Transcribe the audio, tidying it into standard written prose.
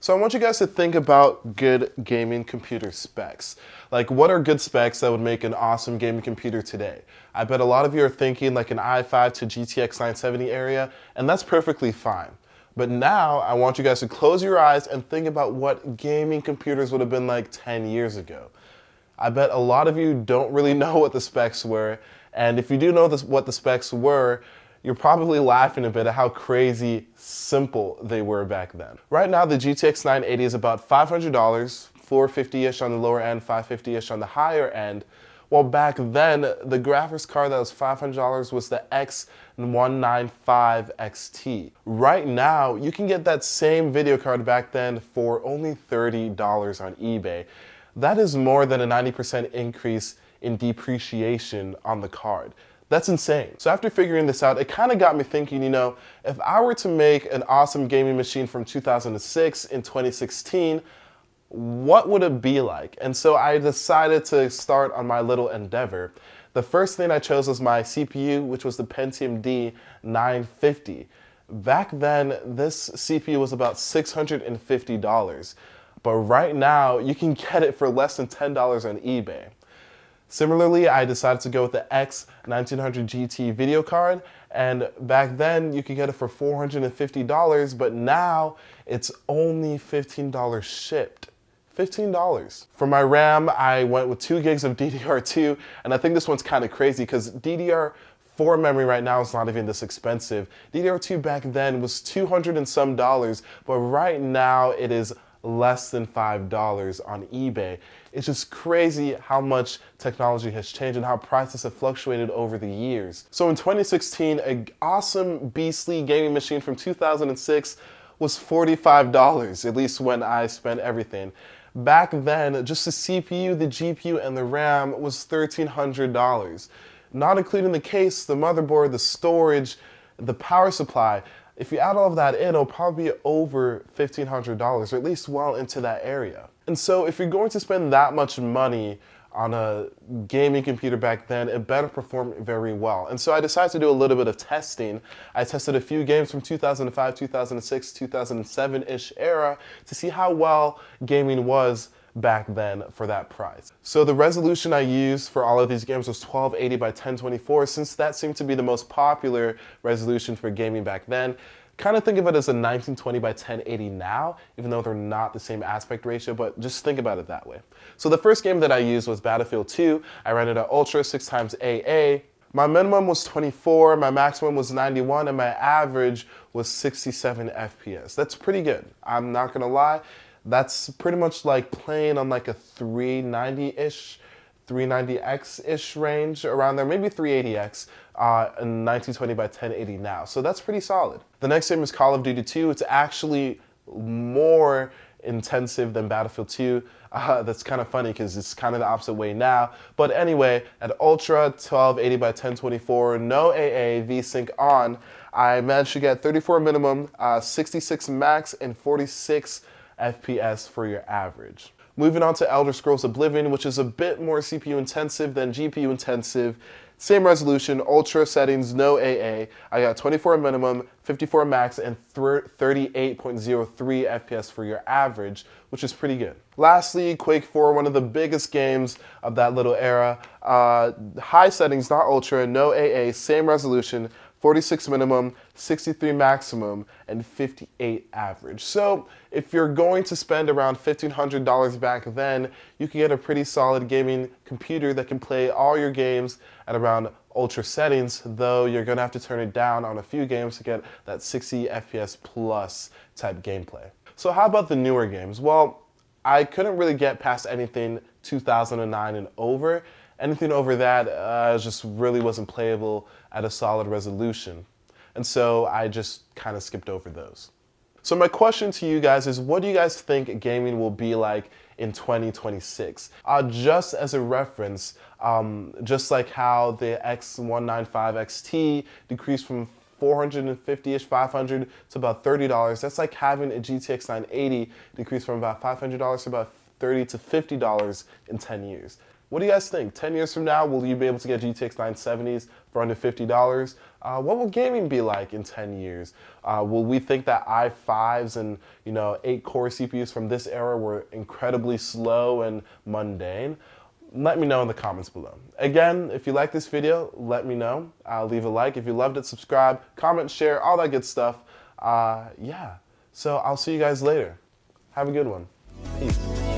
So I want you guys to think about good gaming computer specs. Like, what are good specs that would make an awesome gaming computer today? I bet a lot of you are thinking like an i5 to GTX 970 area, and that's perfectly fine. But now I want you guys to close your eyes and think about what gaming computers would have been like 10 years ago. I bet a lot of you don't really know what the specs were, and if you do know what the specs were, you're probably laughing a bit at how crazy simple they were back then. Right now, the GTX 980 is about $500, $450-ish on the lower end, $550-ish on the higher end. While back then, the graphics card that was $500 was the X1900GT. Right now, you can get that same video card back then for only $30 on eBay. That is more than a 90% increase in depreciation on the card. That's insane. So after figuring this out, it kind of got me thinking, if I were to make an awesome gaming machine from 2006 in 2016, what would it be like? And so I decided to start on my little endeavor. The first thing I chose was my CPU, which was the Pentium D 950. Back then, this CPU was about $650. But right now, you can get it for less than $10 on eBay. Similarly, I decided to go with the X1900GT video card, and back then you could get it for $450, but now it's only $15 shipped. $15. For my RAM, I went with 2 gigs of DDR2, and I think this one's kind of crazy because DDR4 memory right now is not even this expensive. DDR2 back then was $200 and some, but right now it is less than $5 on eBay. It's just crazy how much technology has changed and how prices have fluctuated over the years. So in 2016, an awesome beastly gaming machine from 2006 was $45, at least when I spent everything. Back then, just the CPU, the GPU, and the RAM was $1,300. Not including the case, the motherboard, the storage, the power supply. If you add all of that in, it'll probably be over $1,500, or at least well into that area. And so if you're going to spend that much money on a gaming computer back then, it better perform very well. And so I decided to do a little bit of testing. I tested a few games from 2005, 2006, 2007-ish era to see how well gaming was back then for that price. So the resolution I used for all of these games was 1280 by 1024, since that seemed to be the most popular resolution for gaming back then. Kind of think of it as a 1920 by 1080 now, even though they're not the same aspect ratio, but just think about it that way. So the first game that I used was Battlefield 2. I ran it at Ultra 6x AA. My minimum was 24, my maximum was 91, and my average was 67 FPS. That's pretty good. I'm not gonna lie. That's pretty much like playing on like a 390-ish, 390X-ish range around there, maybe 380X, and 1920 by 1080 now. So that's pretty solid. The next game is Call of Duty 2. It's actually more intensive than Battlefield 2. That's kind of funny because it's kind of the opposite way now. But anyway, at Ultra 1280 by 1024, no AA, VSync on, I managed to get 34 minimum, 66 max, and 46 FPS for your average. Moving on to Elder Scrolls Oblivion, which is a bit more CPU intensive than GPU intensive. Same resolution, ultra settings, no AA. I got 24 minimum, 54 max, and 38.03 FPS for your average, which is pretty good. Lastly, Quake 4, one of the biggest games of that little era. High settings, not ultra, no AA, same resolution, 46 minimum, 63 maximum, and 58 average. So if you're going to spend around $1,500 back then, you can get a pretty solid gaming computer that can play all your games at around ultra settings, though you're gonna have to turn it down on a few games to get that 60 FPS plus type gameplay. So how about the newer games? Well, I couldn't really get past anything 2009 and over. Anything over that just really wasn't playable at a solid resolution. And so I just kind of skipped over those. So my question to you guys is, what do you guys think gaming will be like in 2026? Just as a reference, just like how the X1900GT decreased from 450-ish, 500 to about $30, that's like having a GTX 980 decrease from about $500 to about $30 to $50 in 10 years. What do you guys think? 10 years from now, will you be able to get GTX 970s for under $50? What will gaming be like in 10 years? Will we think that i5s and 8-core CPUs from this era were incredibly slow and mundane? Let me know in the comments below. Again, if you like this video, let me know. Leave a like. If you loved it, subscribe, comment, share, all that good stuff. Yeah, so I'll see you guys later. Have a good one. Peace.